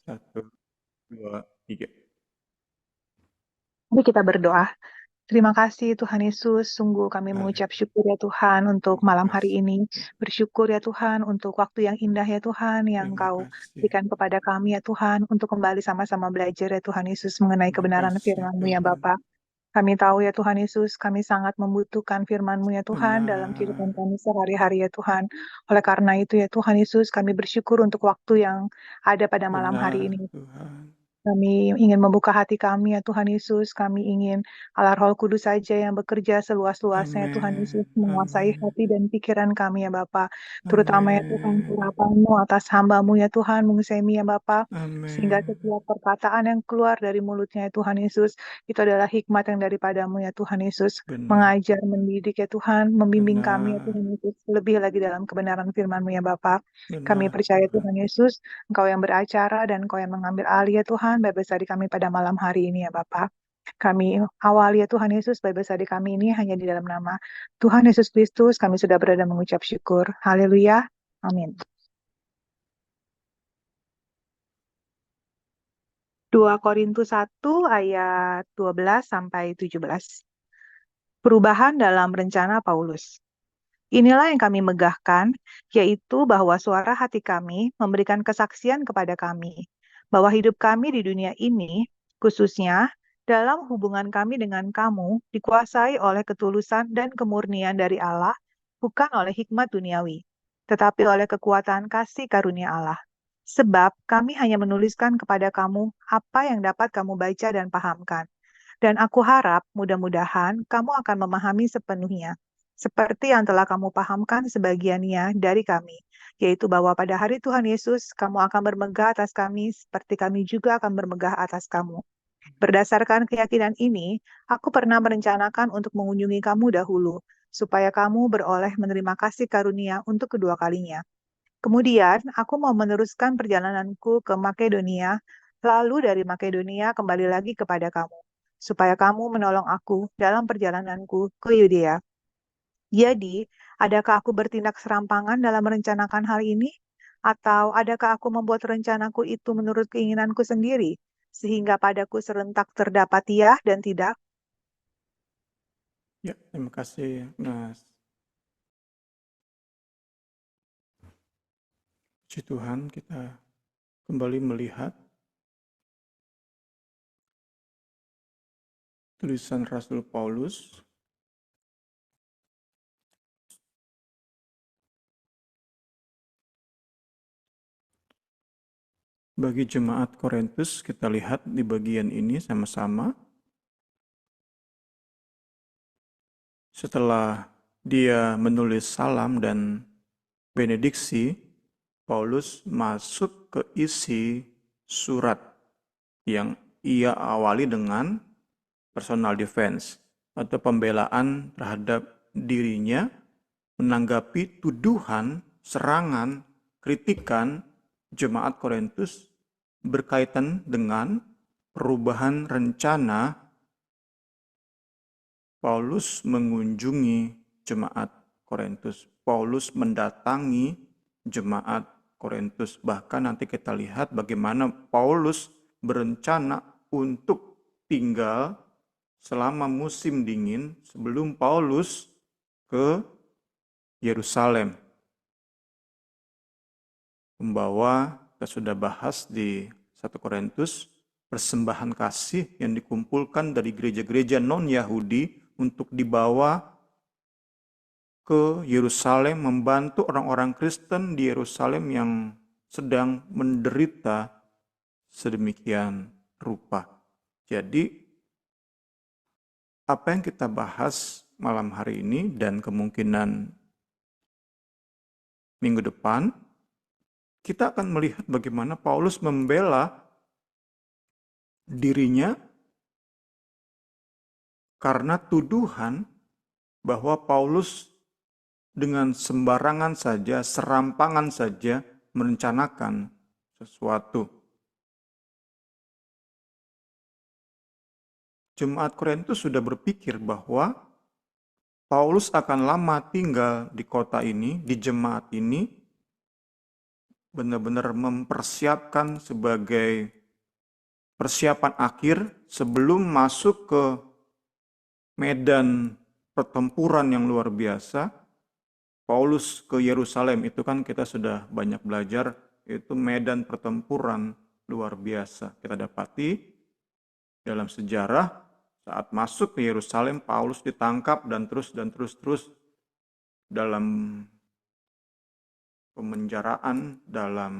Satu, dua, tiga. Mari kita berdoa. Terima kasih Tuhan Yesus, sungguh kami mengucap syukur ya Tuhan untuk Terima malam hari kasih. ini. Bersyukur ya Tuhan untuk waktu yang indah ya Tuhan yang Terima Kau kasih. berikan kepada kami ya Tuhan untuk kembali sama-sama belajar ya Tuhan Yesus mengenai Terima kebenaran kasih firman-Mu ya Tuhan. Bapa. Kami tahu ya Tuhan Yesus, kami sangat membutuhkan firman-Mu ya Tuhan dalam Benar, kehidupan kami sehari-hari ya Tuhan. Oleh karena itu ya Tuhan Yesus, kami bersyukur untuk waktu yang ada pada malam hari benar ini. Tuhan. Kami ingin membuka hati kami ya Tuhan Yesus. Kami ingin Allah Roh Kudus saja yang bekerja seluas-luasnya ya Tuhan Yesus. Amin, Menguasai amin, hati dan pikiran kami ya Bapa. Terutama ya Tuhan amin, urapan-Mu atas hamba-Mu ya Tuhan. Mengesemi ya Bapa. Sehingga amin. setiap perkataan yang keluar dari mulutnya ya Tuhan Yesus. Itu adalah hikmat yang daripada-Mu ya Tuhan Yesus. Benar, Mengajar, mendidik ya Tuhan. Membimbing kami ya benar, Tuhan Yesus. Lebih lagi dalam kebenaran firman-Mu ya Bapa. Kami benar percaya Tuhan. Tuhan Yesus, Engkau yang beracara dan Engkau yang mengambil alih ya Tuhan, bebas di kami pada malam hari ini ya Bapa. Kami awali ya Tuhan Yesus, bebas di kami ini hanya di dalam nama Tuhan Yesus Kristus, kami sudah berada mengucap syukur. Haleluya. Amin. 2 Korintus 1 ayat 12 sampai 17. Perubahan dalam rencana Paulus. Inilah yang kami megahkan, yaitu bahwa suara hati kami memberikan kesaksian kepada kami, bahwa hidup kami di dunia ini, khususnya dalam hubungan kami dengan kamu, dikuasai oleh ketulusan dan kemurnian dari Allah, bukan oleh hikmat duniawi, tetapi oleh kekuatan kasih karunia Allah. Sebab kami hanya menuliskan kepada kamu apa yang dapat kamu baca dan pahamkan. Dan aku harap mudah-mudahan kamu akan memahami sepenuhnya seperti yang telah kamu pahamkan sebagiannya dari kami, yaitu bahwa pada hari Tuhan Yesus kamu akan bermegah atas kami seperti kami juga akan bermegah atas kamu. Berdasarkan keyakinan ini, aku pernah merencanakan untuk mengunjungi kamu dahulu, supaya kamu beroleh menerima kasih karunia untuk kedua kalinya. Kemudian, aku mau meneruskan perjalananku ke Makedonia, lalu dari Makedonia kembali lagi kepada kamu, supaya kamu menolong aku dalam perjalananku ke Yudea. Jadi, adakah aku bertindak serampangan dalam merencanakan hal ini? Atau adakah aku membuat rencanaku itu menurut keinginanku sendiri, sehingga padaku serentak terdapat iya dan tidak? Ya, terima kasih Mas. Puji Tuhan, kita kembali melihat tulisan Rasul Paulus bagi jemaat Korintus. Kita lihat di bagian ini sama-sama. Setelah dia menulis salam dan benediksi, Paulus masuk ke isi surat yang ia awali dengan personal defense atau pembelaan terhadap dirinya menanggapi tuduhan, serangan, kritikan jemaat Korintus berkaitan dengan perubahan rencana Paulus mengunjungi jemaat Korintus. Paulus mendatangi jemaat Korintus. Bahkan nanti kita lihat bagaimana Paulus berencana untuk tinggal selama musim dingin sebelum Paulus ke Yerusalem. Membawa, kita sudah bahas di 1 Korintus, persembahan kasih yang dikumpulkan dari gereja-gereja non-Yahudi untuk dibawa ke Yerusalem, membantu orang-orang Kristen di Yerusalem yang sedang menderita sedemikian rupa. Jadi, apa yang kita bahas malam hari ini dan kemungkinan minggu depan, kita akan melihat bagaimana Paulus membela dirinya karena tuduhan bahwa Paulus dengan sembarangan saja, serampangan saja merencanakan sesuatu. Jemaat Korintus sudah berpikir bahwa Paulus akan lama tinggal di kota ini, di jemaat ini, benar-benar mempersiapkan sebagai persiapan akhir sebelum masuk ke medan pertempuran yang luar biasa. Paulus ke Yerusalem itu kan kita sudah banyak belajar, itu medan pertempuran luar biasa. Kita dapati dalam sejarah saat masuk ke Yerusalem, Paulus ditangkap dan terus dalam pemenjaraan, dalam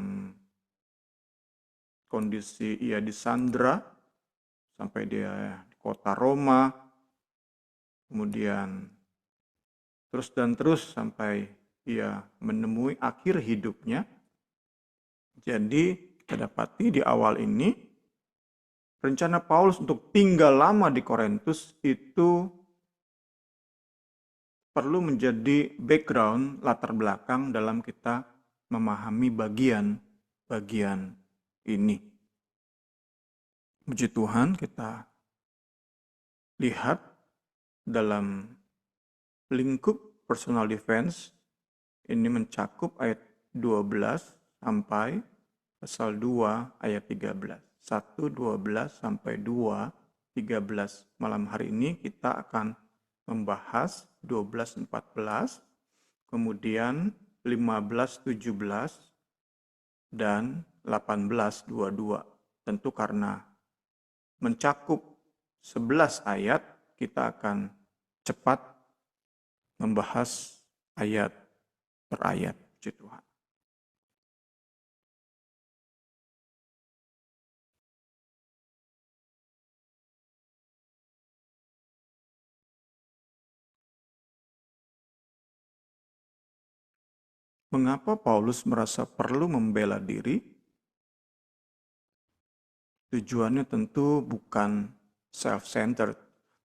kondisi ia disandra sampai dia di kota Roma, kemudian terus sampai ia menemui akhir hidupnya. Jadi kita dapati di awal ini rencana Paulus untuk tinggal lama di Korintus itu perlu menjadi background, latar belakang dalam kita memahami bagian ini. Puji Tuhan, kita lihat dalam lingkup personal defense ini mencakup ayat 12 sampai pasal 2 ayat 13. 1, 12 sampai 2, 13. Malam hari ini kita akan membahas 12, 14, kemudian 15, 17, dan 18, 22. Tentu karena mencakup 11 ayat, kita akan cepat membahas ayat per ayat. Puji Tuhan. Mengapa Paulus merasa perlu membela diri? Tujuannya tentu bukan self-centered,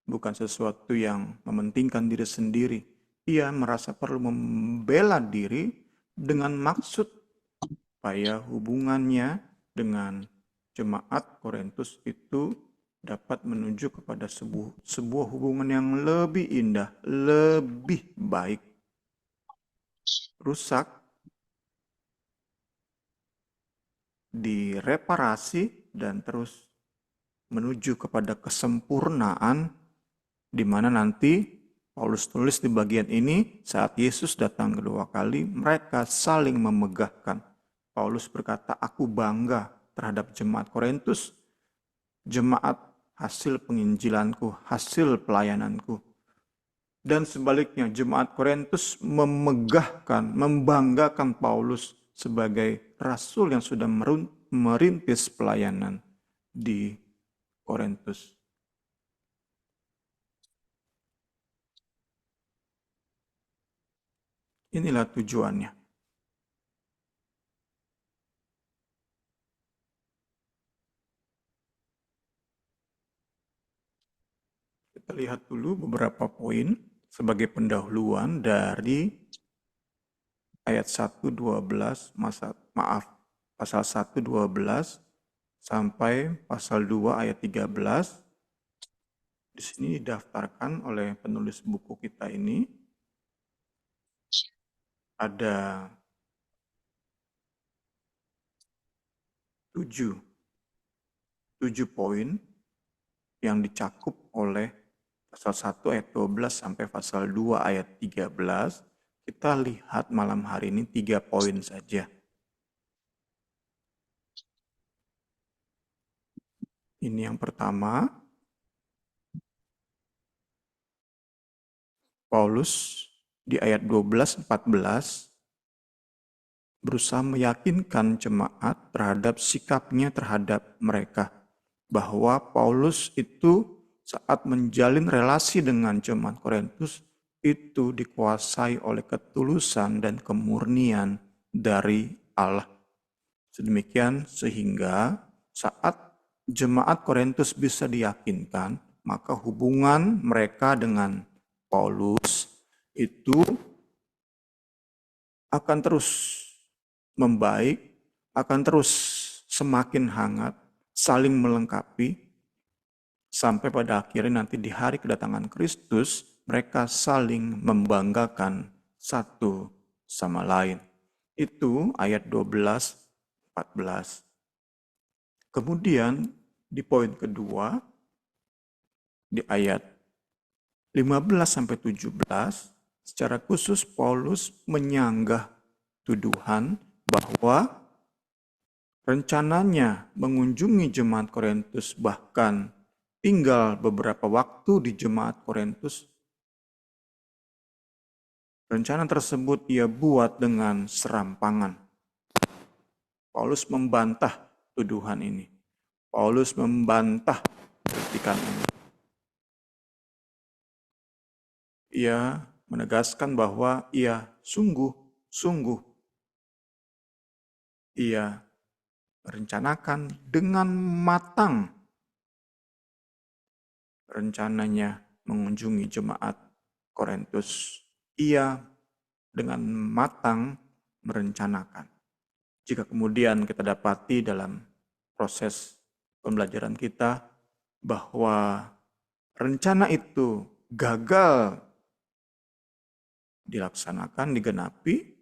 bukan sesuatu yang mementingkan diri sendiri. Ia merasa perlu membela diri dengan maksud supaya hubungannya dengan jemaat Korintus itu dapat menuju kepada sebuah hubungan yang lebih indah, lebih baik. Rusak direparasi dan terus menuju kepada kesempurnaan, di mana nanti Paulus tulis di bagian ini, saat Yesus datang kedua kali, mereka saling memegahkan. Paulus berkata, aku bangga terhadap jemaat Korintus, jemaat hasil penginjilanku, hasil pelayananku. Dan sebaliknya, jemaat Korintus memegahkan, membanggakan Paulus sebagai rasul yang sudah merintis pelayanan di Korintus. Inilah tujuannya. Kita lihat dulu beberapa poin sebagai pendahuluan dari ayat 1, 12, pasal 1, 12, sampai pasal 2 ayat 13. Di sini didaftarkan oleh penulis buku kita ini. Ada 7 poin yang dicakup oleh pasal 1 ayat 12 sampai pasal 2 ayat 13. Kita lihat malam hari ini 3 poin saja. Ini yang pertama, Paulus di ayat 12-14 berusaha meyakinkan jemaat terhadap sikapnya terhadap mereka. Bahwa Paulus itu saat menjalin relasi dengan jemaat Korintus itu dikuasai oleh ketulusan dan kemurnian dari Allah. Sedemikian sehingga saat jemaat Korintus bisa diyakinkan, maka hubungan mereka dengan Paulus itu akan terus membaik, akan terus semakin hangat, saling melengkapi, sampai pada akhirnya nanti di hari kedatangan Kristus, mereka saling membanggakan satu sama lain. Itu ayat 12, 14. Kemudian di poin kedua, di ayat 15 sampai 17, secara khusus Paulus menyanggah tuduhan bahwa rencananya mengunjungi jemaat Korintus, bahkan tinggal beberapa waktu di jemaat Korintus. Rencana tersebut ia buat dengan serampangan. Paulus membantah tuduhan ini. Paulus membantah kritikan ini. Ia menegaskan bahwa ia sungguh-sungguh ia merencanakan dengan matang rencananya mengunjungi jemaat Korintus. Ia dengan matang merencanakan. Jika kemudian kita dapati dalam proses pembelajaran kita bahwa rencana itu gagal dilaksanakan, digenapi,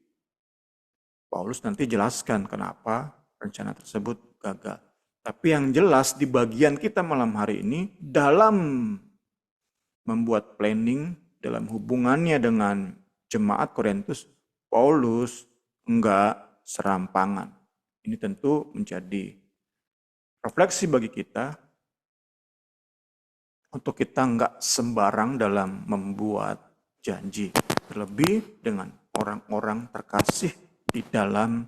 Paulus nanti jelaskan kenapa rencana tersebut gagal. Tapi yang jelas di bagian kita malam hari ini dalam membuat planning dalam hubungannya dengan jemaat Korintus, Paulus enggak serampangan. Ini tentu menjadi refleksi bagi kita untuk kita enggak sembarang dalam membuat janji. Terlebih dengan orang-orang terkasih di dalam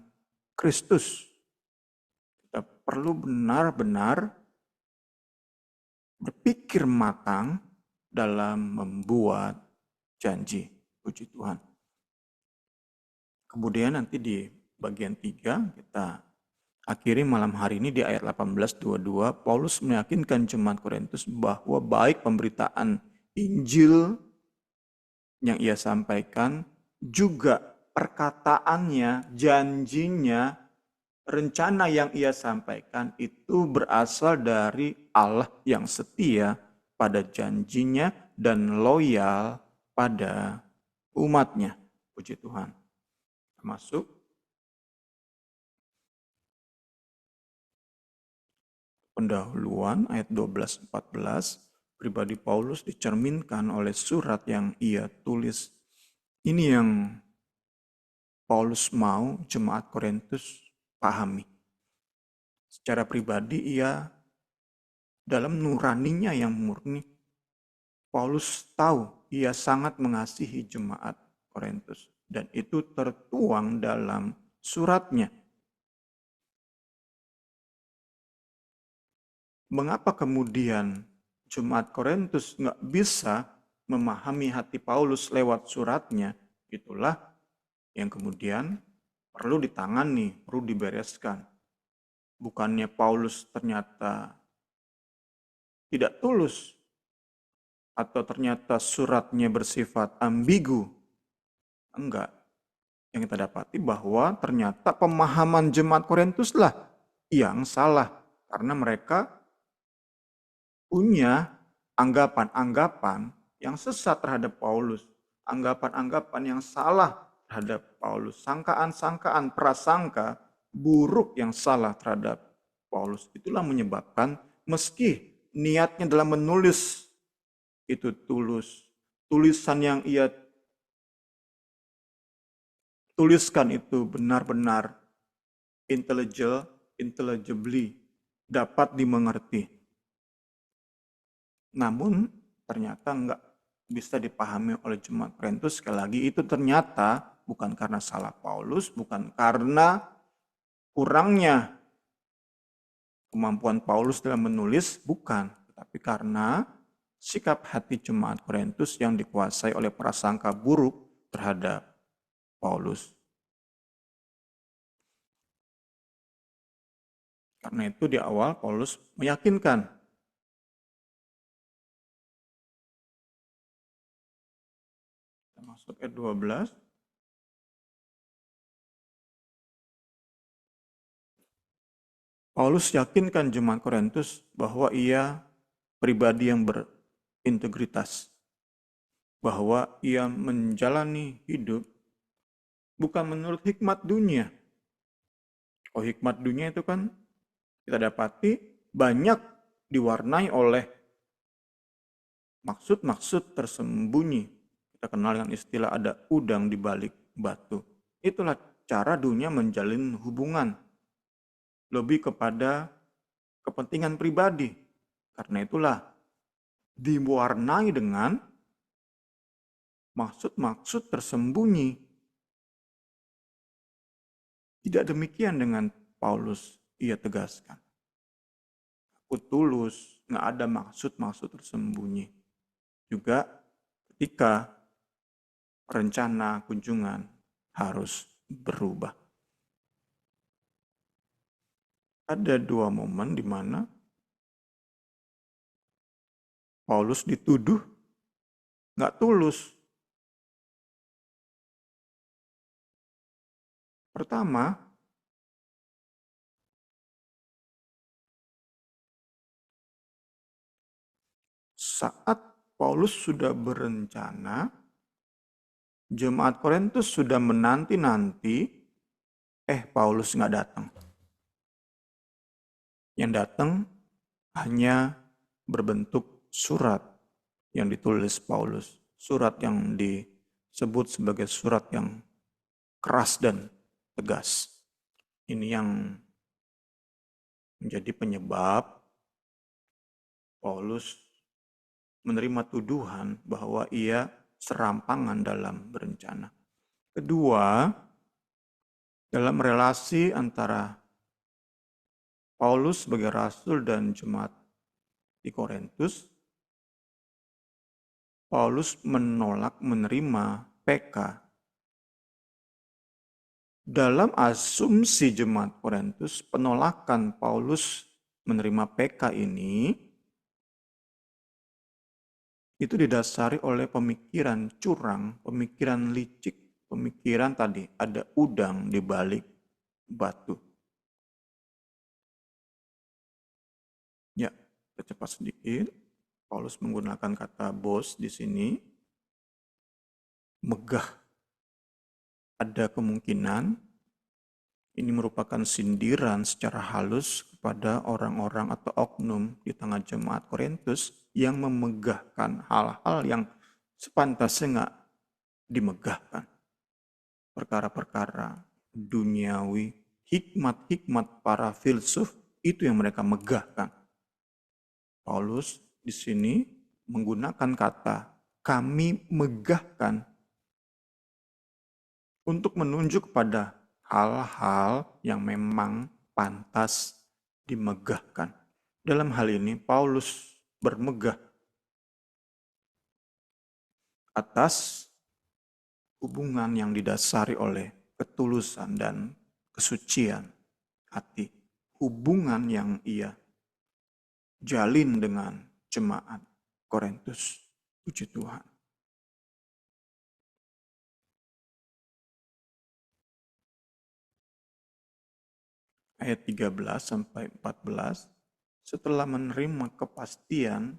Kristus. Kita perlu benar-benar berpikir matang dalam membuat janji. Puji Tuhan. Kemudian nanti di bagian 3 kita akhiri malam hari ini di ayat 18-22. Paulus meyakinkan jemaat Korintus bahwa baik pemberitaan Injil yang ia sampaikan, juga perkataannya, janjinya, rencana yang ia sampaikan itu berasal dari Allah yang setia pada janjinya dan loyal pada umatnya. Puji Tuhan. Masuk pendahuluan ayat 12-14. Pribadi Paulus dicerminkan oleh surat yang ia tulis. Ini yang Paulus mau jemaat Korintus pahami. Secara pribadi ia dalam nuraninya yang murni, Paulus tahu ia sangat mengasihi jemaat Korintus. Dan itu tertuang dalam suratnya. Mengapa kemudian jemaat Korintus nggak bisa memahami hati Paulus lewat suratnya? Itulah yang kemudian perlu ditangani, perlu dibereskan. Bukannya Paulus ternyata tidak tulus, atau ternyata suratnya bersifat ambigu. Enggak. Yang kita dapati bahwa ternyata pemahaman jemaat Korintuslah yang salah. Karena mereka punya anggapan-anggapan yang sesat terhadap Paulus. Anggapan-anggapan yang salah terhadap Paulus. Sangkaan-sangkaan, prasangka buruk yang salah terhadap Paulus. Itulah menyebabkan meski niatnya dalam menulis itu tulus, tulisan yang ia tuliskan itu benar-benar intelligibly dapat dimengerti. Namun ternyata enggak bisa dipahami oleh jemaat Korintus. Sekali lagi itu ternyata bukan karena salah Paulus, bukan karena kurangnya kemampuan Paulus dalam menulis, bukan. Tapi karena sikap hati jemaat Korintus yang dikuasai oleh prasangka buruk terhadap Paulus. Karena itu di awal Paulus meyakinkan masuk ayat 12. Paulus yakinkan jemaat Korintus bahwa ia pribadi yang berintegritas. Bahwa ia menjalani hidup bukan menurut hikmat dunia. Oh, hikmat dunia itu kan kita dapati banyak diwarnai oleh maksud-maksud tersembunyi. Kita kenal dengan istilah ada udang di balik batu. Itulah cara dunia menjalin hubungan. Lebih kepada kepentingan pribadi. Karena itulah diwarnai dengan maksud-maksud tersembunyi. Tidak demikian dengan Paulus, ia tegaskan. Aku tulus, nggak ada maksud-maksud tersembunyi. Juga ketika rencana kunjungan harus berubah. Ada dua momen di mana Paulus dituduh nggak tulus. Pertama, saat Paulus sudah berencana, jemaat Korintus sudah menanti-nanti, Paulus nggak datang. Yang datang hanya berbentuk surat yang ditulis Paulus. Surat yang disebut sebagai surat yang keras dan tegas. Ini yang menjadi penyebab Paulus menerima tuduhan bahwa ia serampangan dalam berencana. Kedua, dalam relasi antara Paulus sebagai rasul dan jemaat di Korintus, Paulus menolak menerima PK. Dalam asumsi jemaat Korintus, penolakan Paulus menerima PK ini itu didasari oleh pemikiran curang, pemikiran licik, pemikiran tadi ada udang di balik batu. Ya, kita cepat sedikit. Paulus menggunakan kata bos di sini. Megah. Ada kemungkinan ini merupakan sindiran secara halus kepada orang-orang atau oknum di tengah jemaat Korintus yang memegahkan hal-hal yang sepantasnya nggak dimegahkan. Perkara-perkara duniawi, hikmat-hikmat para filsuf itu yang mereka megahkan. Paulus di sini menggunakan kata kami megahkan untuk menunjuk pada hal-hal yang memang pantas dimegahkan. Dalam hal ini Paulus bermegah atas hubungan yang didasari oleh ketulusan dan kesucian hati. Hubungan yang ia jalin dengan jemaat Korintus. Puji Tuhan. Ayat 13 sampai 14, setelah menerima kepastian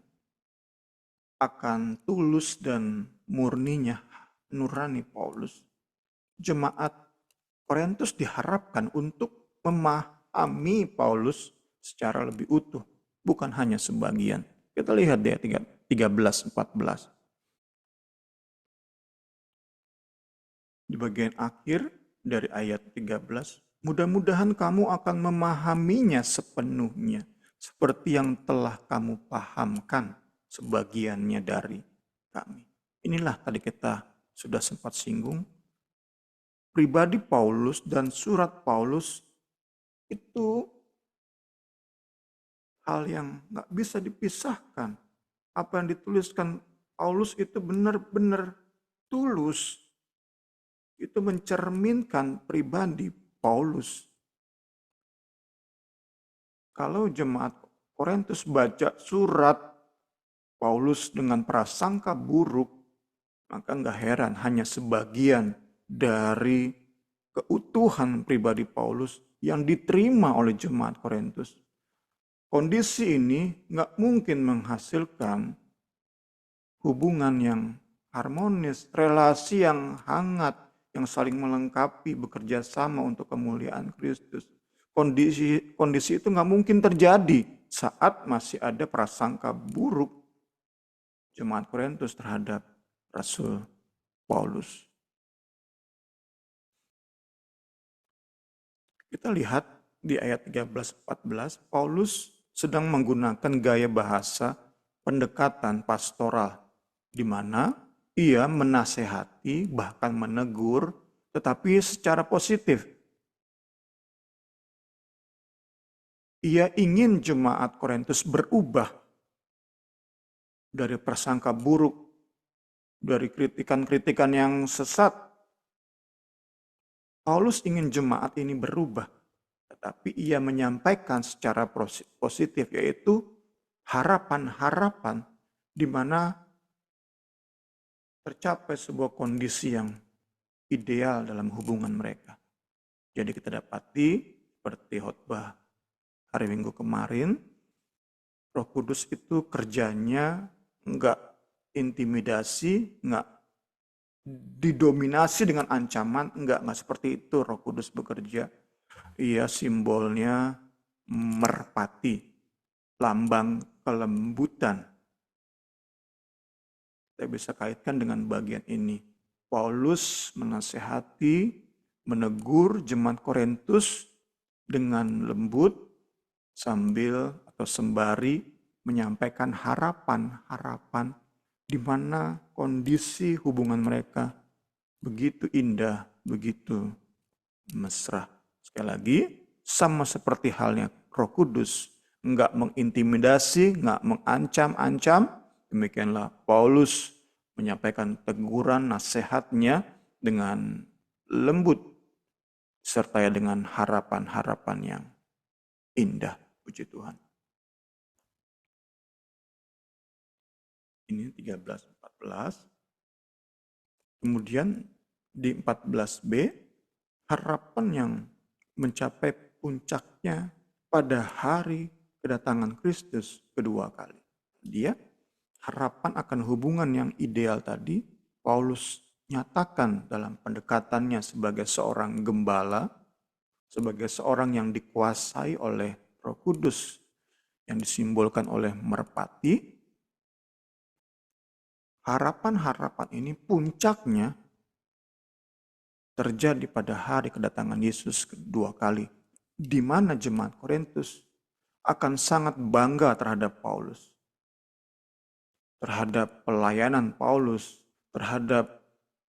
akan tulus dan murninya nurani Paulus, jemaat Korintus diharapkan untuk memahami Paulus secara lebih utuh, bukan hanya sebagian. Kita lihat di ayat 13-14. Di bagian akhir dari ayat 13, mudah-mudahan kamu akan memahaminya sepenuhnya, seperti yang telah kamu pahamkan sebagiannya dari kami. Inilah tadi kita sudah sempat singgung. Pribadi Paulus dan surat Paulus itu hal yang nggak bisa dipisahkan. Apa yang dituliskan Paulus itu benar-benar tulus. Itu mencerminkan pribadi Paulus. Kalau jemaat Korintus baca surat Paulus dengan prasangka buruk, maka nggak heran hanya sebagian dari keutuhan pribadi Paulus yang diterima oleh jemaat Korintus. Kondisi ini nggak mungkin menghasilkan hubungan yang harmonis, relasi yang hangat, yang saling melengkapi, bekerja sama untuk kemuliaan Kristus. Kondisi itu nggak mungkin terjadi saat masih ada prasangka buruk jemaat Korintus terhadap Rasul Paulus. Kita lihat di ayat 13-14, Paulus sedang menggunakan gaya bahasa pendekatan pastoral, di mana ia menasehati, bahkan menegur, tetapi secara positif. Ia ingin jemaat Korintus berubah dari prasangka buruk, dari kritikan-kritikan yang sesat. Paulus ingin jemaat ini berubah, tetapi ia menyampaikan secara positif, yaitu harapan-harapan di mana tercapai sebuah kondisi yang ideal dalam hubungan mereka. Jadi kita dapati seperti khotbah hari Minggu kemarin, Roh Kudus itu kerjanya enggak intimidasi, enggak didominasi dengan ancaman, enggak seperti itu Roh Kudus bekerja. Ia simbolnya merpati, lambang kelembutan. Kita bisa kaitkan dengan bagian ini. Paulus menasehati, menegur jemaat Korintus dengan lembut sambil atau sembari menyampaikan harapan-harapan di mana kondisi hubungan mereka begitu indah, begitu mesra. Sekali lagi, sama seperti halnya Roh Kudus, enggak mengintimidasi, enggak mengancam-ancam, demikianlah Paulus menyampaikan teguran nasihatnya dengan lembut, serta dengan harapan-harapan yang indah. Puji Tuhan. Ini 13-14. Kemudian di 14b, harapan yang mencapai puncaknya pada hari kedatangan Kristus kedua kali. Dia harapan akan hubungan yang ideal tadi, Paulus nyatakan dalam pendekatannya sebagai seorang gembala, sebagai seorang yang dikuasai oleh Roh Kudus, yang disimbolkan oleh merpati. Harapan-harapan ini puncaknya terjadi pada hari kedatangan Yesus kedua kali, di mana jemaat Korintus akan sangat bangga terhadap Paulus, terhadap pelayanan Paulus, terhadap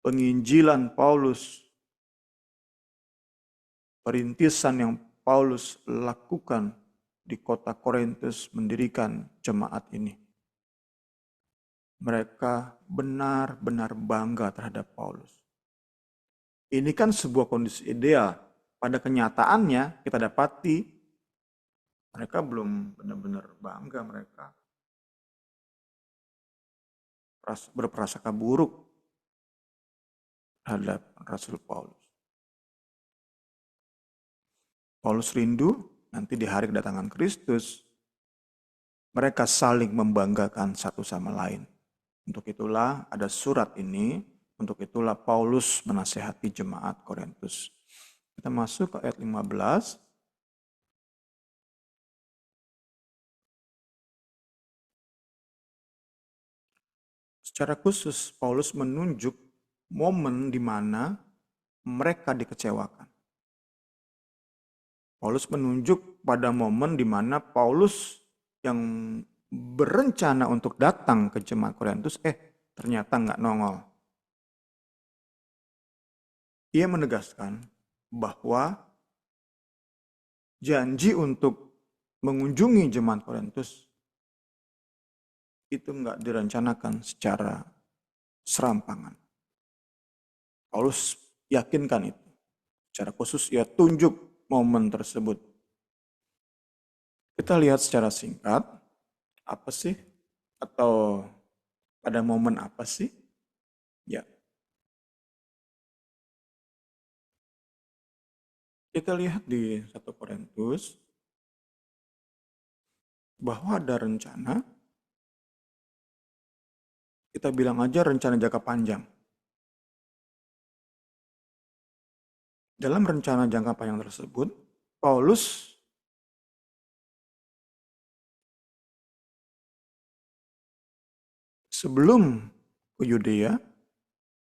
penginjilan Paulus, perintisan yang Paulus lakukan di kota Korintus mendirikan jemaat ini. Mereka benar-benar bangga terhadap Paulus. Ini kan sebuah kondisi ideal. Pada kenyataannya kita dapati mereka belum benar-benar bangga, mereka berprasangka buruk terhadap Rasul Paulus. Paulus rindu nanti di hari kedatangan Kristus mereka saling membanggakan satu sama lain. Untuk itulah ada surat ini, untuk itulah Paulus menasehati jemaat Korintus. Kita masuk ke ayat 15. Secara khusus Paulus menunjuk momen di mana mereka dikecewakan. Paulus menunjuk pada momen di mana Paulus yang berencana untuk datang ke jemaat Korintus, ternyata nggak nongol. Ia menegaskan bahwa janji untuk mengunjungi jemaat Korintus itu nggak direncanakan secara serampangan. Paulus yakinkan itu. Secara khusus ia tunjuk momen tersebut. Kita lihat secara singkat, apa sih? Atau pada momen apa sih? Ya. Kita lihat di 1 Korintus bahwa ada rencana, kita bilang aja rencana jangka panjang. Dalam rencana jangka panjang tersebut, Paulus sebelum ke Yudea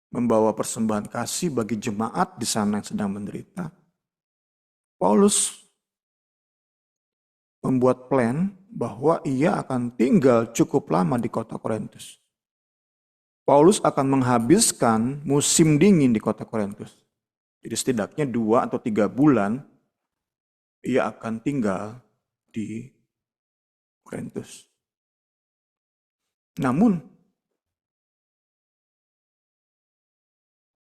membawa persembahan kasih bagi jemaat di sana yang sedang menderita. Paulus membuat plan bahwa ia akan tinggal cukup lama di kota Korintus. Paulus akan menghabiskan musim dingin di kota Korintus. Jadi setidaknya 2 atau 3 bulan ia akan tinggal di Korintus. Namun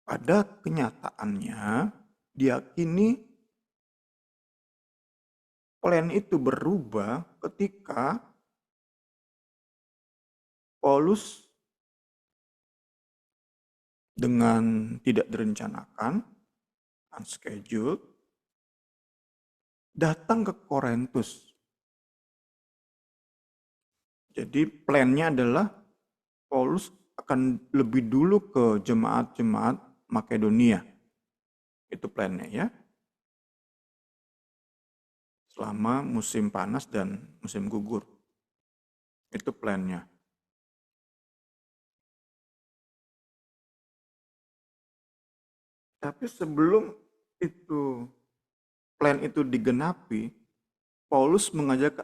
pada kenyataannya diyakini plan itu berubah ketika Paulus dengan tidak direncanakan, unscheduled, datang ke Korintus. Jadi plannya adalah Paulus akan lebih dulu ke jemaat-jemaat Makedonia. Itu plannya ya. Selama musim panas dan musim gugur. Itu plannya. Tapi sebelum itu plan itu digenapi, Paulus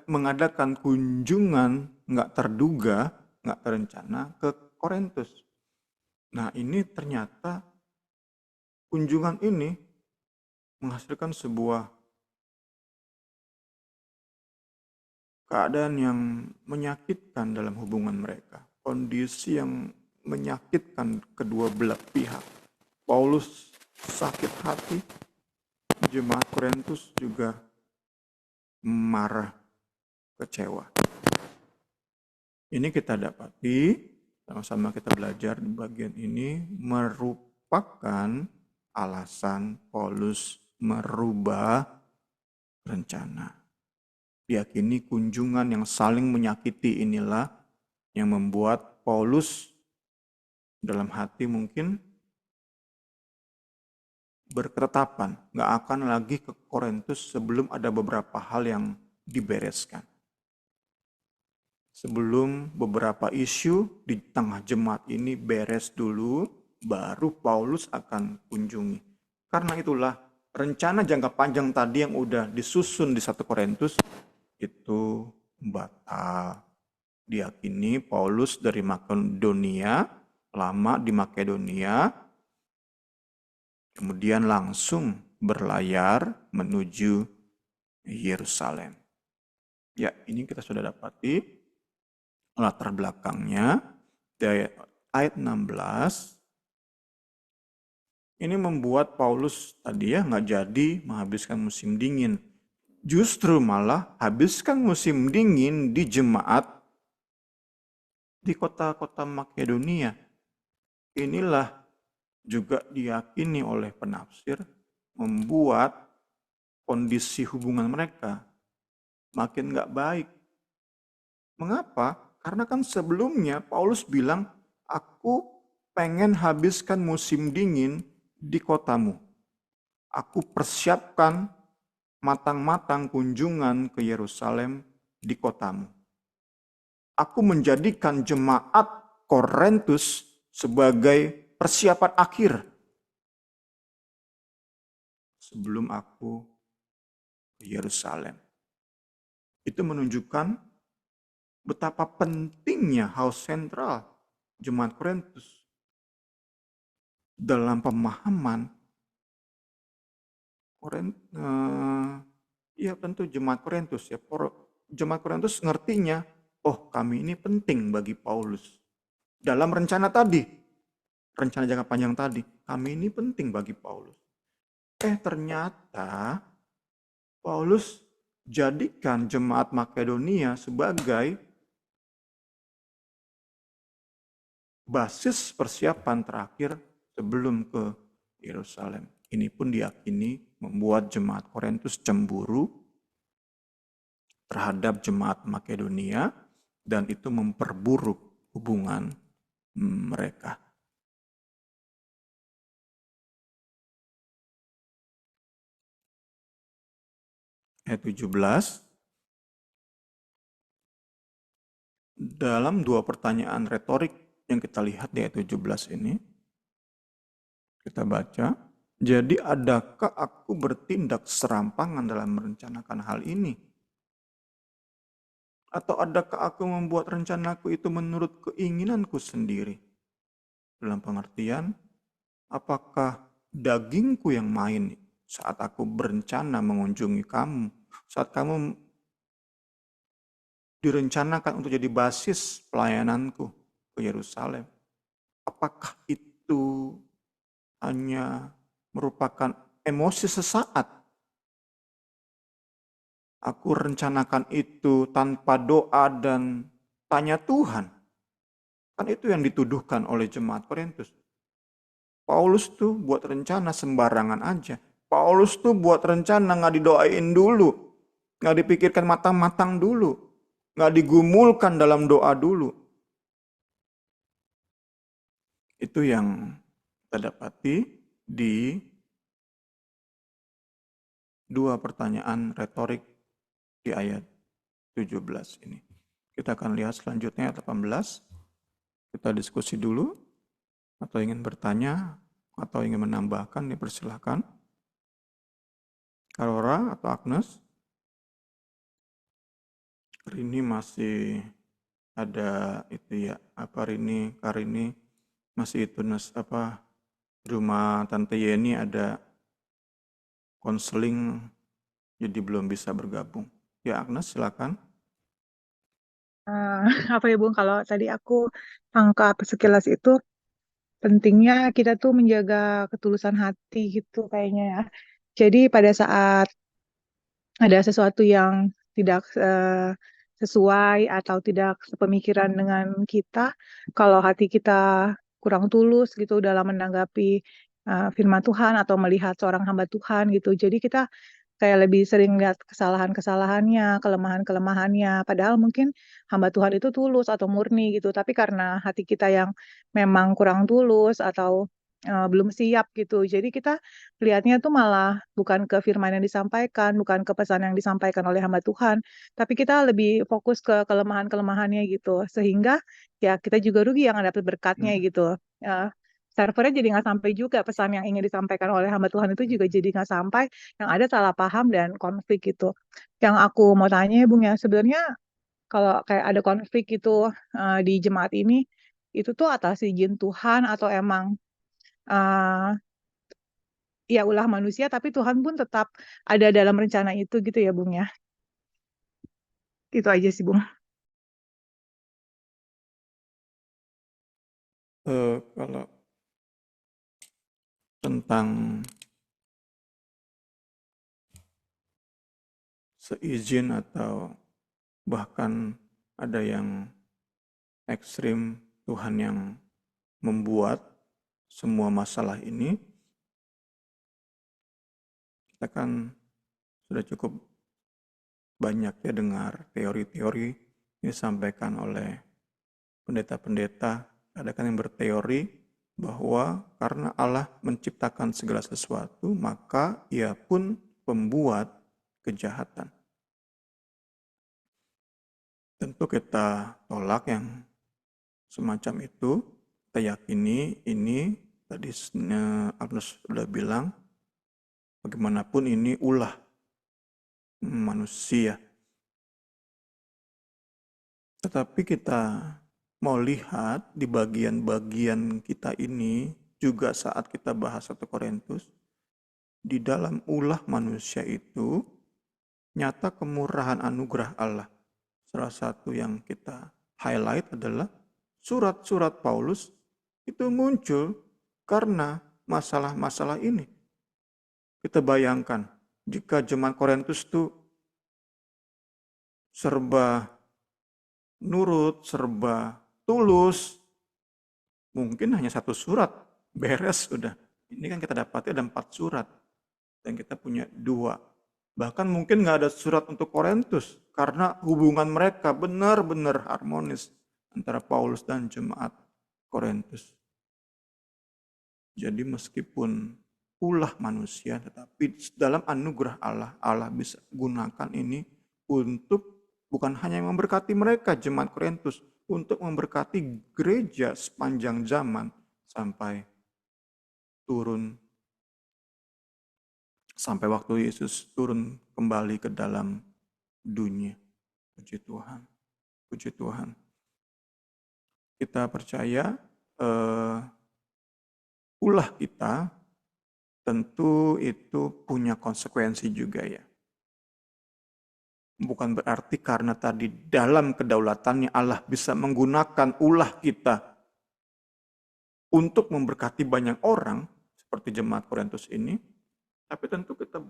mengadakan kunjungan nggak terduga, nggak terencana ke Korintus. Nah ini ternyata kunjungan ini menghasilkan sebuah keadaan yang menyakitkan dalam hubungan mereka. Kondisi yang menyakitkan kedua belah pihak. Paulus sakit hati, jemaat Korintus juga marah, kecewa. Ini kita dapati, sama-sama kita belajar di bagian ini, merupakan alasan Paulus merubah rencana. Diyakini kunjungan yang saling menyakiti inilah yang membuat Paulus dalam hati mungkin berketetapan, nggak akan lagi ke Korintus sebelum ada beberapa hal yang dibereskan. Sebelum beberapa isu di tengah jemaat ini beres dulu, baru Paulus akan kunjungi. Karena itulah rencana jangka panjang tadi yang udah disusun di 1 Korintus itu batal. Diyakini Paulus dari Makedonia, lama di Makedonia, kemudian langsung berlayar menuju Yerusalem. Ya, ini kita sudah dapati latar belakangnya dari ayat 16. Ini membuat Paulus tadi ya nggak jadi menghabiskan musim dingin. Justru malah habiskan musim dingin di jemaat di kota-kota Makedonia. Inilah juga diyakini oleh penafsir membuat kondisi hubungan mereka makin nggak baik. Mengapa? Karena kan sebelumnya Paulus bilang, aku pengen habiskan musim dingin di kotamu. Aku persiapkan matang-matang kunjungan ke Yerusalem di kotamu. Aku menjadikan jemaat Korintus sebagai persiapan akhir sebelum aku ke Yerusalem. Itu menunjukkan betapa pentingnya house sentral jemaat Korintus dalam pemahaman ya tentu jemaat Korintus ya. Jemaat Korintus ngertinya, oh kami ini penting bagi Paulus. Dalam rencana tadi, rencana jangka panjang tadi, kami ini penting bagi Paulus. Ternyata Paulus jadikan jemaat Makedonia sebagai basis persiapan terakhir sebelum ke Yerusalem. Ini pun diyakini membuat jemaat Korintus cemburu terhadap jemaat Makedonia dan itu memperburuk hubungan mereka. ayat 17, dalam dua pertanyaan retorik yang kita lihat di ayat 17 ini, kita baca, jadi adakah aku bertindak serampangan dalam merencanakan hal ini? Atau adakah aku membuat rencanaku itu menurut keinginanku sendiri? Dalam pengertian, apakah dagingku yang main saat aku berencana mengunjungi kamu, saat kamu direncanakan untuk jadi basis pelayananku ke Yerusalem? Apakah itu hanya merupakan emosi sesaat? Aku rencanakan itu tanpa doa dan tanya Tuhan. Kan itu yang dituduhkan oleh jemaat Korintus. Paulus tuh buat rencana sembarangan aja. Paulus tuh buat rencana nggak didoain dulu. Nggak dipikirkan matang-matang dulu. Nggak digumulkan dalam doa dulu. Itu yang kita dapati di dua pertanyaan retorik di ayat 17 ini. Kita akan lihat selanjutnya ayat 18. Kita diskusi dulu. Atau ingin bertanya, atau ingin menambahkan, dipersilahkan. Karora atau Agnes? Rini masih ada itu ya, Karini masih itu rumah Tante Yeni ada konseling, jadi belum bisa bergabung. Ya Agnes, silakan. Apa ya Bung, kalau tadi aku tangkap sekilas itu pentingnya kita tuh menjaga ketulusan hati gitu kayaknya ya. Jadi pada saat ada sesuatu yang tidak sesuai atau tidak sepemikiran dengan kita, kalau hati kita kurang tulus gitu dalam menanggapi firman Tuhan atau melihat seorang hamba Tuhan gitu. Jadi kita kayak lebih sering lihat kesalahan-kesalahannya, kelemahan-kelemahannya. Padahal mungkin hamba Tuhan itu tulus atau murni gitu. Tapi karena hati kita yang memang kurang tulus atau belum siap gitu. Jadi kita lihatnya tuh malah bukan ke firman yang disampaikan, bukan ke pesan yang disampaikan oleh hamba Tuhan. Tapi kita lebih fokus ke kelemahan-kelemahannya gitu. Sehingga ya kita juga rugi yang dapat berkatnya gitu. Eh, servernya jadi nggak sampai juga pesan yang ingin disampaikan oleh hamba Tuhan itu juga jadi nggak sampai, yang ada salah paham dan konflik gitu. Yang aku mau tanya ya Bung ya, sebenarnya kalau kayak ada konflik gitu di jemaat ini, itu tuh atas izin Tuhan atau emang eh, ya ulah manusia, tapi Tuhan pun tetap ada dalam rencana itu gitu ya Bung ya. Itu aja sih Bung. Kalau tentang seizin atau bahkan ada yang ekstrim, Tuhan yang membuat semua masalah ini, kita kan sudah cukup banyak ya dengar teori-teori yang disampaikan oleh pendeta-pendeta. Ada kan yang berteori bahwa karena Allah menciptakan segala sesuatu, maka ia pun pembuat kejahatan. Tentu kita tolak yang semacam itu. Kita yakini ini, tadi Agnes sudah bilang, bagaimanapun ini ulah manusia. Tetapi kita mau lihat di bagian-bagian kita ini, juga saat kita bahas 1 Korintus, di dalam ulah manusia itu, nyata kemurahan anugerah Allah. Salah satu yang kita highlight adalah surat-surat Paulus itu muncul karena masalah-masalah ini. Kita bayangkan, jika jemaat Korintus itu serba nurut, serba tulus, mungkin hanya 1 surat, beres udah. Ini kan kita dapati ada 4 surat, dan kita punya 2. Bahkan mungkin nggak ada surat untuk Korintus, karena hubungan mereka benar-benar harmonis antara Paulus dan jemaat Korintus. Jadi meskipun ulah manusia, tetapi dalam anugerah Allah, Allah bisa gunakan ini untuk bukan hanya memberkati mereka, jemaat Korintus, untuk memberkati gereja sepanjang zaman sampai turun, sampai waktu Yesus turun kembali ke dalam dunia. Puji Tuhan, puji Tuhan. Kita percaya ulah kita tentu itu punya konsekuensi juga ya. Bukan berarti karena tadi dalam kedaulatannya Allah bisa menggunakan ulah kita untuk memberkati banyak orang, seperti jemaat Korintus ini, tapi tentu kita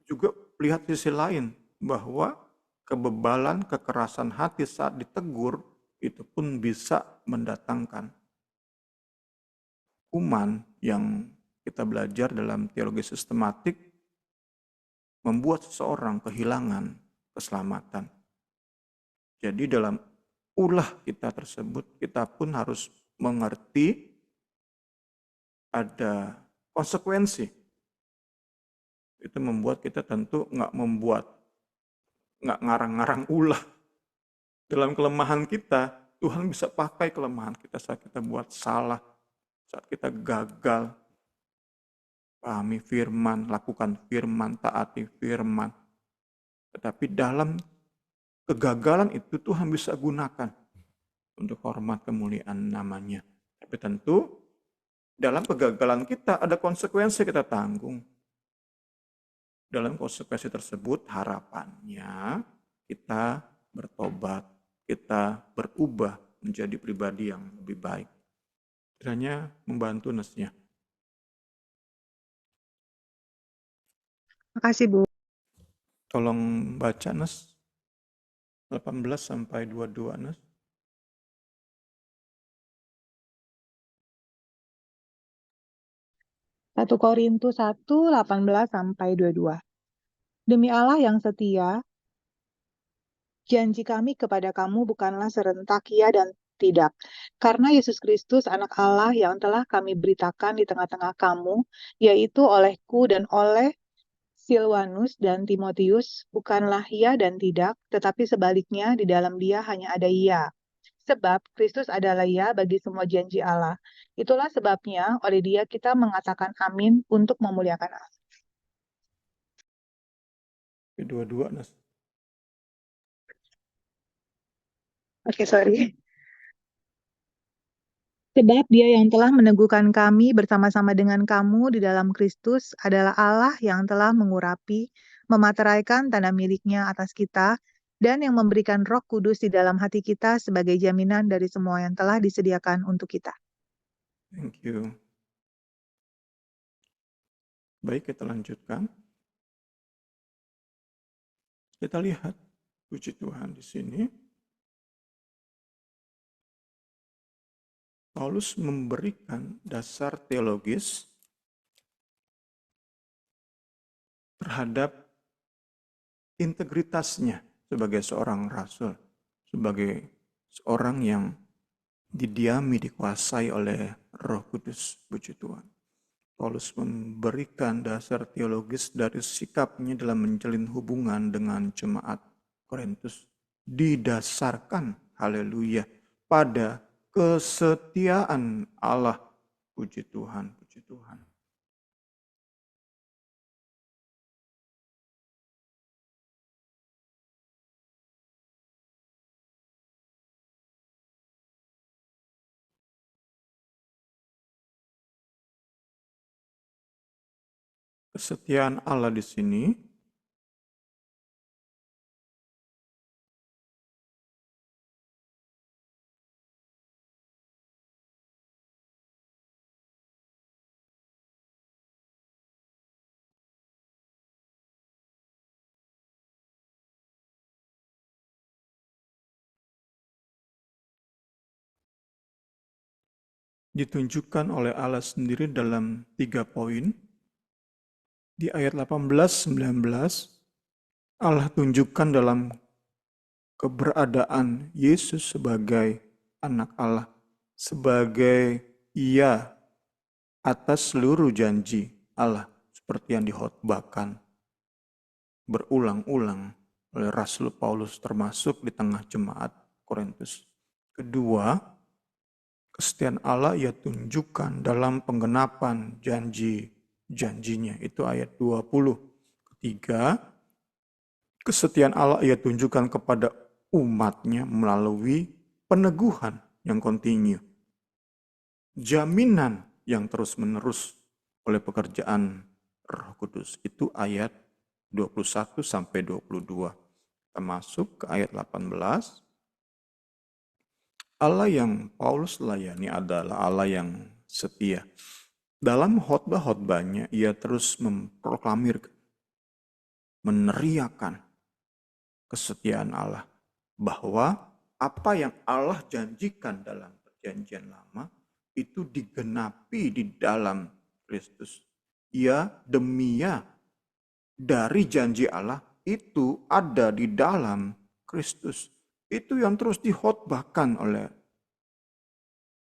juga lihat sisi lain, bahwa kebebalan, kekerasan hati saat ditegur, itu pun bisa mendatangkan hukuman yang kita belajar dalam teologi sistematik, membuat seseorang kehilangan keselamatan. Jadi dalam ulah kita tersebut, kita pun harus mengerti ada konsekuensi. Itu membuat kita tentu nggak ngarang-ngarang ulah. Dalam kelemahan kita, Tuhan bisa pakai kelemahan kita saat kita buat salah, saat kita gagal, pahami firman, lakukan firman, taati firman. Tetapi dalam kegagalan itu Tuhan bisa gunakan untuk hormat kemuliaan namanya. Tapi tentu dalam kegagalan kita ada konsekuensi kita tanggung. Dalam konsekuensi tersebut harapannya kita bertobat, kita berubah menjadi pribadi yang lebih baik. Kiranya membantu Nesnya. Makasih, Bu. Tolong baca Nes 18 sampai 22 Nes. 1 Korintus 1, 18 sampai 22. Demi Allah yang setia, janji kami kepada kamu bukanlah serentak ya dan tidak. Karena Yesus Kristus anak Allah yang telah kami beritakan di tengah-tengah kamu, yaitu olehku dan oleh Silwanus dan Timotius, bukanlah ya dan tidak, tetapi sebaliknya di dalam dia hanya ada ya. Sebab Kristus adalah ya bagi semua janji Allah. Itulah sebabnya oleh dia kita mengatakan amin untuk memuliakan Allah. 22 Nes. Oke, sorry. Sebab dia yang telah meneguhkan kami bersama-sama dengan kamu di dalam Kristus adalah Allah yang telah mengurapi, memateraikan tanda miliknya atas kita, dan yang memberikan Roh Kudus di dalam hati kita sebagai jaminan dari semua yang telah disediakan untuk kita. Thank you. Baik, kita lanjutkan. Kita lihat, puji Tuhan di sini. Paulus memberikan dasar teologis terhadap integritasnya sebagai seorang rasul, sebagai seorang yang didiami, dikuasai oleh Roh Kudus, puji Tuhan. Paulus memberikan dasar teologis dari sikapnya dalam menjalin hubungan dengan jemaat Korintus, didasarkan, haleluya, pada kesetiaan Allah. Puji Tuhan, puji Tuhan. Kesetiaan Allah di sini ditunjukkan oleh Allah sendiri dalam 3 poin. Di ayat 18-19, Allah tunjukkan dalam keberadaan Yesus sebagai anak Allah, sebagai Ia atas seluruh janji Allah. seperti yang dihotbahkan berulang-ulang oleh Rasul Paulus termasuk di tengah jemaat Korintus. Kedua, kesetiaan Allah ia tunjukkan dalam penggenapan janji-janjinya. Itu ayat 20. Ketiga, kesetiaan Allah ia tunjukkan kepada umatnya melalui peneguhan yang kontinu. Jaminan yang terus-menerus oleh pekerjaan Roh Kudus. Itu ayat 21 sampai 22. Kita masuk ke ayat 18. Allah yang Paulus layani adalah Allah yang setia. Dalam khotbah-khotbahnya ia terus memproklamirkan, meneriakan kesetiaan Allah. Bahwa apa yang Allah janjikan dalam perjanjian lama itu digenapi di dalam Kristus. Ya demi ya dari janji Allah itu ada di dalam Kristus. Itu yang terus dikhotbahkan oleh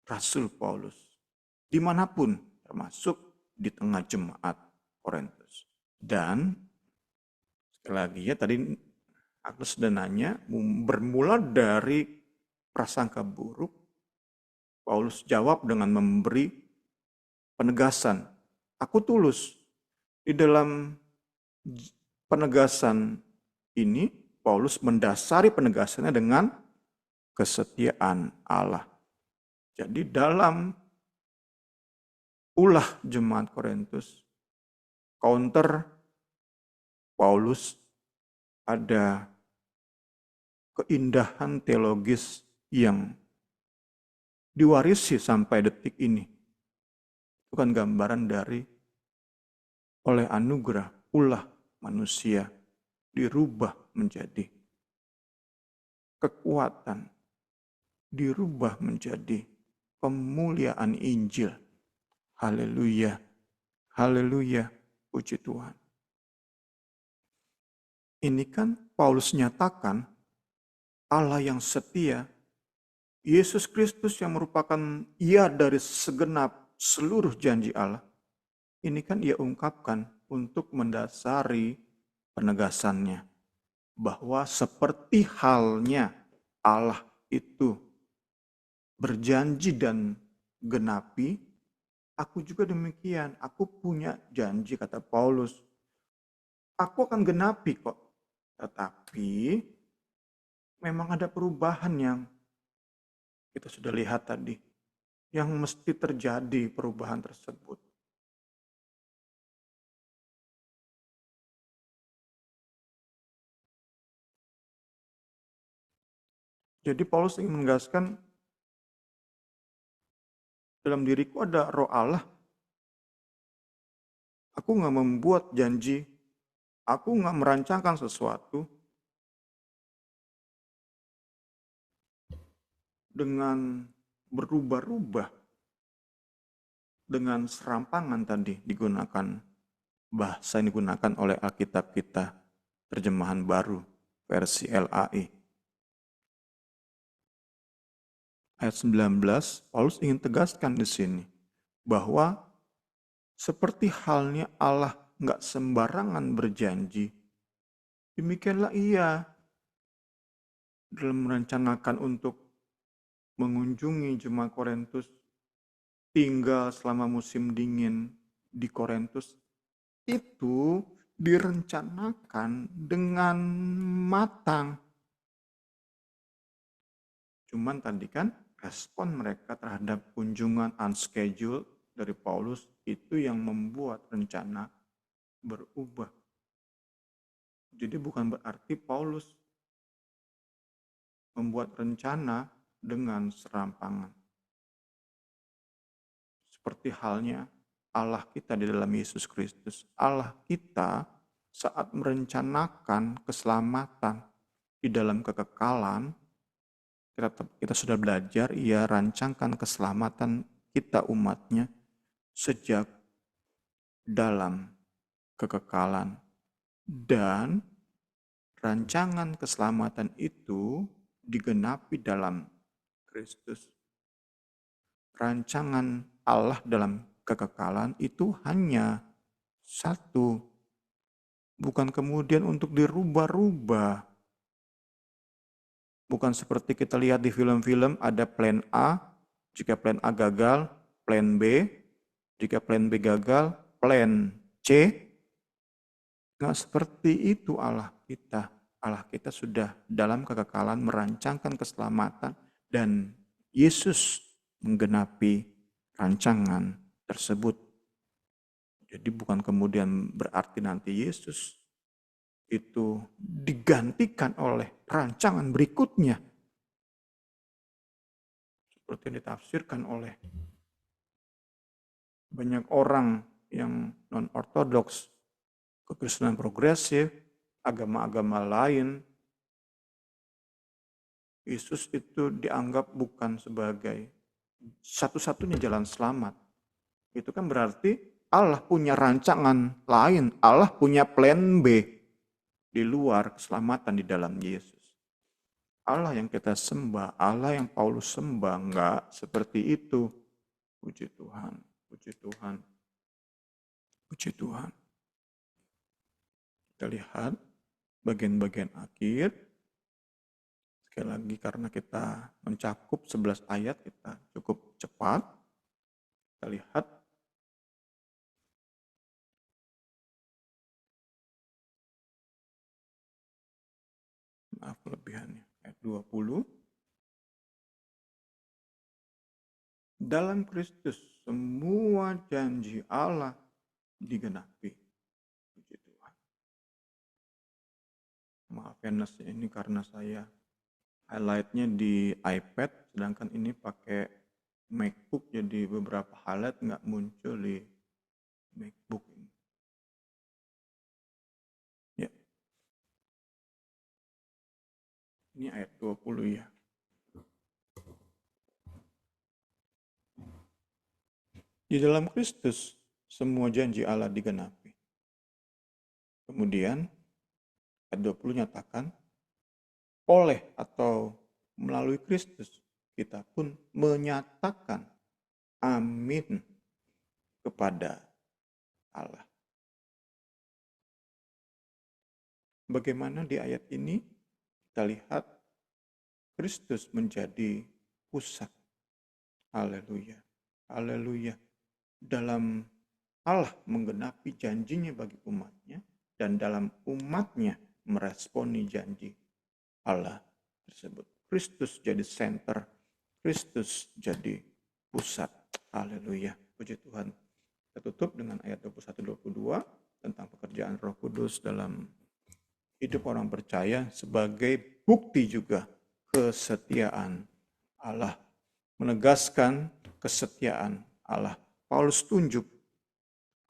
Rasul Paulus. Dimanapun, termasuk di tengah jemaat Korintus. Dan sekali lagi ya tadi aku sudah nanya, bermula dari prasangka buruk, Paulus jawab dengan memberi penegasan. Aku tulus. Di dalam penegasan ini, Paulus mendasari penegasannya dengan kesetiaan Allah. Jadi dalam ulah jemaat Korintus, counter Paulus ada keindahan teologis yang diwarisi sampai detik ini. Itu kan gambaran dari oleh anugerah ulah manusia dirubah menjadi kekuatan, dirubah menjadi pemuliaan Injil. Haleluya, haleluya, puji Tuhan. Ini kan Paulus nyatakan Allah yang setia, Yesus Kristus yang merupakan ia dari segenap seluruh janji Allah. Ini kan ia ungkapkan untuk mendasari penegasannya. Bahwa seperti halnya Allah itu berjanji dan genapi, aku juga demikian. Aku punya janji, kata Paulus. Aku akan genapi kok. Tetapi memang ada perubahan yang kita sudah lihat tadi. Yang mesti terjadi perubahan tersebut. Jadi Paulus ingin menegaskan dalam diriku ada roh Allah. Aku nggak membuat janji. Aku nggak merancangkan sesuatu dengan berubah-ubah. Dengan serampangan tadi digunakan. Bahasa yang digunakan oleh Alkitab kita. Terjemahan baru versi LAI. Ayat 19, Paulus ingin tegaskan di sini bahwa seperti halnya Allah nggak sembarangan berjanji, demikianlah ia dalam merencanakan untuk mengunjungi jemaat Korintus, tinggal selama musim dingin di Korintus, itu direncanakan dengan matang. Cuman tadi kan respon mereka terhadap kunjungan unscheduled dari Paulus itu yang membuat rencana berubah. Jadi bukan berarti Paulus membuat rencana dengan serampangan. Seperti halnya Allah kita di dalam Yesus Kristus. Allah kita saat merencanakan keselamatan di dalam kekekalan, kita sudah belajar, ia rancangkan keselamatan kita umatnya sejak dalam kekekalan. Dan rancangan keselamatan itu digenapi dalam Kristus. Rancangan Allah dalam kekekalan itu hanya satu, bukan kemudian untuk dirubah-rubah. Bukan seperti kita lihat di film-film ada plan A, jika plan A gagal, plan B, jika plan B gagal, plan C. Nggak seperti itu Allah kita. Allah kita sudah dalam kekekalan merancangkan keselamatan dan Yesus menggenapi rancangan tersebut. Jadi bukan kemudian berarti nanti Yesus itu digantikan oleh rancangan berikutnya. Seperti yang ditafsirkan oleh banyak orang yang non-ortodoks, kekristenan progresif, agama-agama lain. Yesus itu dianggap bukan sebagai satu-satunya jalan selamat. Itu kan berarti Allah punya rancangan lain, Allah punya plan B di luar keselamatan di dalam Yesus. Allah yang kita sembah, Allah yang Paulus sembah, enggak seperti itu. Puji Tuhan, puji Tuhan, puji Tuhan. Kita lihat bagian-bagian akhir. Sekali lagi karena kita mencakup 11 ayat, kita cukup cepat. Kita lihat maaf kelebihannya. Ayat 20. Dalam Kristus semua janji Allah digenapi. Puji Tuhan. Maaf ya ini karena saya highlightnya di iPad, sedangkan ini pakai MacBook, jadi beberapa highlight nggak muncul di MacBook ini. Ya. Ini ayat 20 ya. Di dalam Kristus semua janji Allah digenapi. Kemudian ayat 20 nyatakan oleh atau melalui Kristus kita pun menyatakan amin kepada Allah. Bagaimana di ayat ini kita lihat Kristus menjadi pusat. Haleluya. Haleluya. Dalam Allah menggenapi janjinya bagi umatnya dan dalam umatnya meresponi janji Allah tersebut. Kristus jadi center, Kristus jadi pusat. Haleluya. Puji Tuhan. Kita tutup dengan ayat 21-22 tentang pekerjaan Roh Kudus dalam hidup orang percaya sebagai bukti juga kesetiaan Allah. Menegaskan kesetiaan Allah. Paulus tunjuk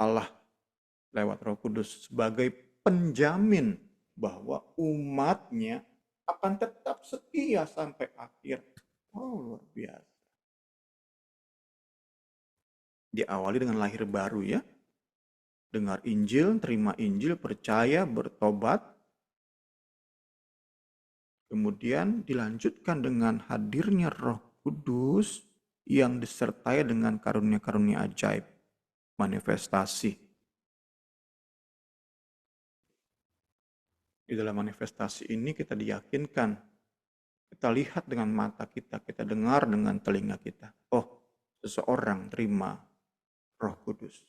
Allah lewat Roh Kudus sebagai penjamin bahwa umatnya akan tetap setia sampai akhir. Oh, luar biasa. Diawali dengan lahir baru ya. Dengar Injil, terima Injil, percaya, bertobat. Kemudian dilanjutkan dengan hadirnya Roh Kudus yang disertai dengan karunia-karunia ajaib, manifestasi. Di dalam manifestasi ini kita diyakinkan, kita lihat dengan mata kita, kita dengar dengan telinga kita. Oh, seseorang terima Roh Kudus.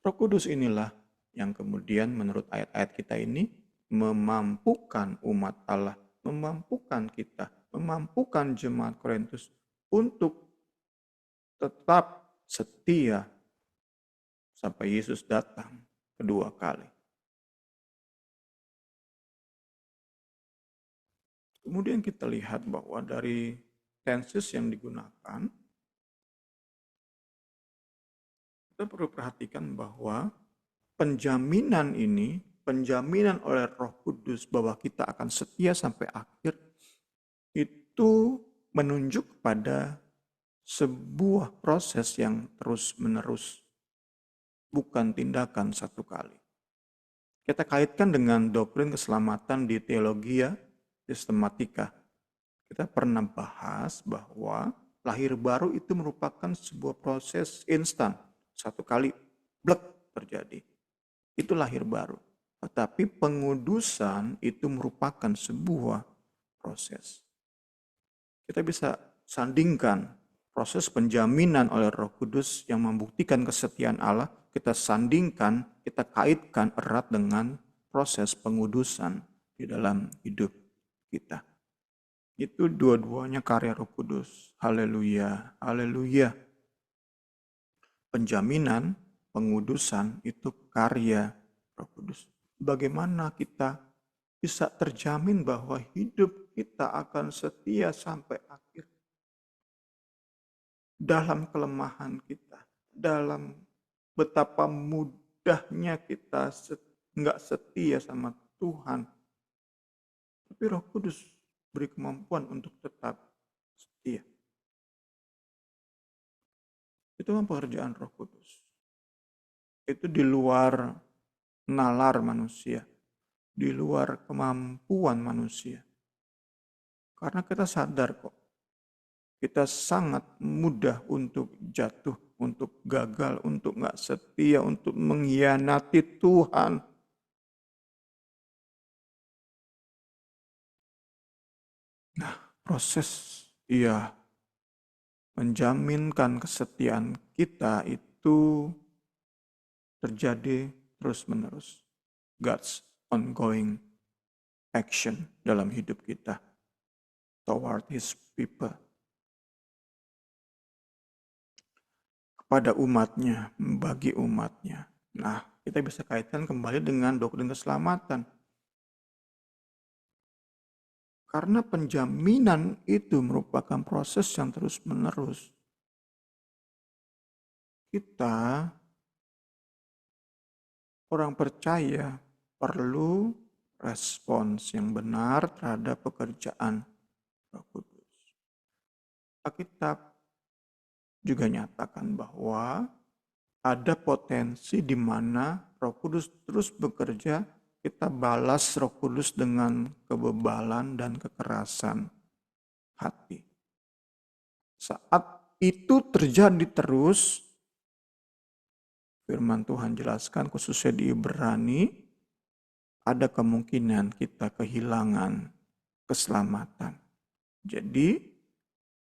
Roh Kudus inilah yang kemudian menurut ayat-ayat kita ini memampukan umat Allah, memampukan kita, memampukan jemaat Korintus untuk tetap setia sampai Yesus datang kedua kali. Kemudian kita lihat bahwa dari tenses yang digunakan, kita perlu perhatikan bahwa penjaminan ini, penjaminan oleh Roh Kudus bahwa kita akan setia sampai akhir, itu menunjuk pada sebuah proses yang terus-menerus, bukan tindakan satu kali. Kita kaitkan dengan doktrin keselamatan di teologia sistematika. Kita pernah bahas bahwa lahir baru itu merupakan sebuah proses instan. Satu kali, blek, terjadi. Itu lahir baru. Tetapi pengudusan itu merupakan sebuah proses. Kita bisa sandingkan proses penjaminan oleh Roh Kudus yang membuktikan kesetiaan Allah, kita sandingkan, kita kaitkan erat dengan proses pengudusan di dalam hidup kita. Itu dua-duanya karya Roh Kudus. Haleluya, haleluya. Penjaminan, pengudusan itu karya Roh Kudus. Bagaimana kita bisa terjamin bahwa hidup kita akan setia sampai akhir? Dalam kelemahan kita, dalam betapa mudahnya kita nggak setia sama Tuhan. Tapi Roh Kudus beri kemampuan untuk tetap setia. Itu kan pekerjaan Roh Kudus. Itu di luar nalar manusia, di luar kemampuan manusia. Karena kita sadar kok, kita sangat mudah untuk jatuh, untuk gagal, untuk nggak setia, untuk mengkhianati Tuhan. Nah, proses menjaminkan kesetiaan kita itu terjadi terus-menerus. God's ongoing action dalam hidup kita toward His people. Kepada umatnya, bagi umatnya. Nah, kita bisa kaitkan kembali dengan doktrin keselamatan. Karena penjaminan itu merupakan proses yang terus-menerus. Kita, orang percaya, perlu respons yang benar terhadap pekerjaan Roh Kudus. Alkitab juga nyatakan bahwa ada potensi di mana Roh Kudus terus bekerja, kita balas Roh Kudus dengan kebebalan dan kekerasan hati. Saat itu terjadi terus, firman Tuhan jelaskan khususnya di Ibrani, ada kemungkinan kita kehilangan keselamatan. Jadi,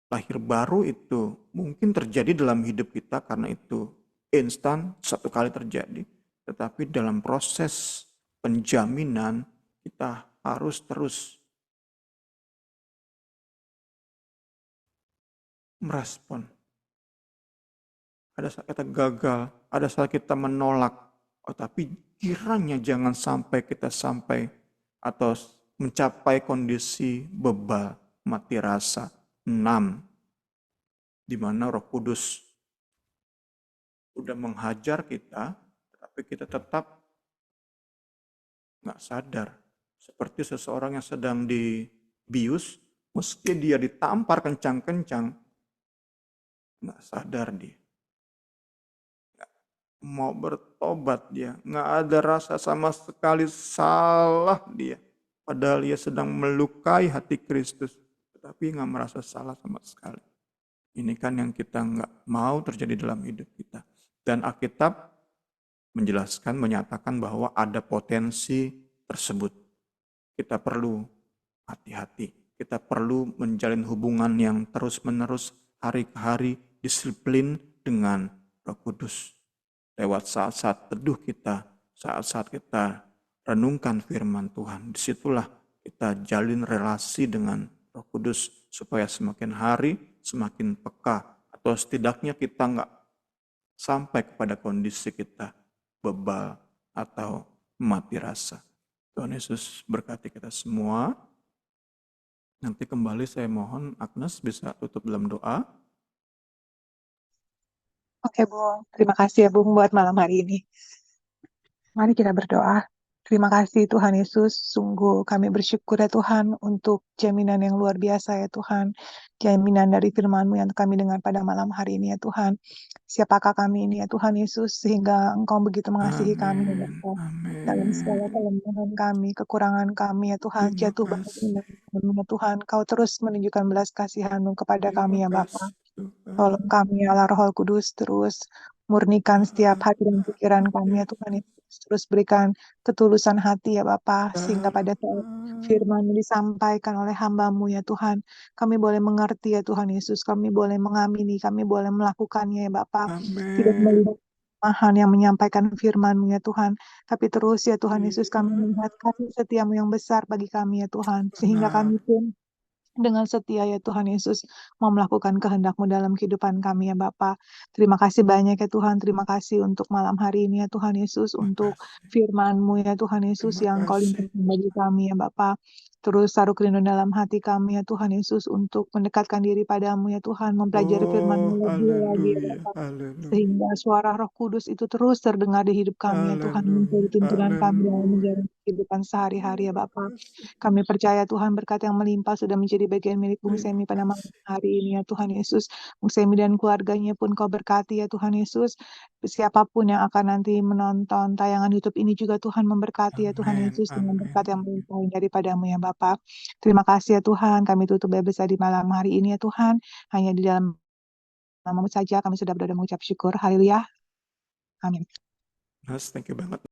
lahir baru itu mungkin terjadi dalam hidup kita karena itu instan, satu kali terjadi. Tetapi dalam proses penjaminan kita harus terus merespon. Ada saat kita gagal, ada saat kita menolak. Tapi kiranya jangan sampai kita atau mencapai kondisi bebal, mati rasa, 6. Di mana Roh Kudus udah menghajar kita, tapi kita tetap nggak sadar. Seperti seseorang yang sedang dibius, meski dia ditampar kencang-kencang, nggak sadar dia. Nggak mau bertobat dia, nggak ada rasa sama sekali salah dia. Padahal dia sedang melukai hati Kristus, tetapi nggak merasa salah sama sekali. Ini kan yang kita nggak mau terjadi dalam hidup kita. Dan Alkitab menjelaskan, menyatakan bahwa ada potensi tersebut. Kita perlu hati-hati. Kita perlu menjalin hubungan yang terus-menerus, hari ke hari, disiplin dengan Roh Kudus. Lewat saat-saat teduh kita, saat-saat kita renungkan firman Tuhan. Disitulah kita jalin relasi dengan Roh Kudus supaya semakin hari semakin peka. Atau setidaknya kita nggak sampai kepada kondisi kita bebal atau mati rasa. Tuhan Yesus berkati kita semua. Nanti kembali saya mohon Agnes bisa tutup dalam doa. Oke, Bung. Terima kasih ya, Bung, buat malam hari ini. Mari kita berdoa. Terima kasih Tuhan Yesus, sungguh kami bersyukur ya Tuhan untuk jaminan yang luar biasa ya Tuhan. Jaminan dari firman-Mu yang kami dengar pada malam hari ini ya Tuhan. Siapakah kami ini ya Tuhan Yesus, sehingga Engkau begitu mengasihi kami ya Bapa. Dalam segala Amin. kelemahan kami, kekurangan kami ya Tuhan, Terima jatuh bangun kasih. ya Tuhan, Kau terus menunjukkan belas kasihan-Mu kepada Terima kami ya Bapa. kasih Tuhan. Tolong kami ya Allah Roh Kudus terus Murnikan setiap hati dan pikiran kami ya Tuhan Yesus. Terus berikan ketulusan hati ya Bapa, sehingga pada saat firman disampaikan oleh hamba-Mu ya Tuhan, kami boleh mengerti ya Tuhan Yesus, kami boleh mengamini, kami boleh melakukannya ya Bapa. Tidak melihat kelemahan yang menyampaikan firman-Mu ya Tuhan, tapi terus ya Tuhan Yesus kami melihat kasih setia-Mu yang besar bagi kami ya Tuhan, sehingga kami pun dengan setia ya Tuhan Yesus mau melakukan kehendak-Mu dalam kehidupan kami ya Bapa. Terima kasih banyak ya Tuhan, terima kasih untuk malam hari ini ya Tuhan Yesus, untuk firman-Mu ya Tuhan Yesus yang Kau limpahkan bagi kami ya Bapa. Terus taruh kerinduan dalam hati kami ya Tuhan Yesus untuk mendekatkan diri padamu ya Tuhan, mempelajari firman-Mu lebih lagi ya Bapa. Sehingga suara Roh Kudus itu terus terdengar di hidup kami ya Tuhan, menjadi tuntunan kami dalam menjalani kehidupan sehari-hari ya Bapa. Kami percaya Tuhan berkat yang melimpah sudah menjadi bagian milik Bung Semi pada malam hari ini ya Tuhan Yesus. Bung Semi dan keluarganya pun Kau berkati ya Tuhan Yesus. Siapapun yang akan nanti menonton tayangan YouTube ini juga Tuhan memberkati ya Tuhan Yesus dengan berkat yang melimpah daripada-Mu ya Bapa. Terima kasih ya Tuhan, kami tutup Bible Study malam hari ini ya Tuhan. Hanya di dalam nama-Mu saja kami sudah berdoa dan mengucap syukur. Haleluya. Amin. Mas, thank you banget.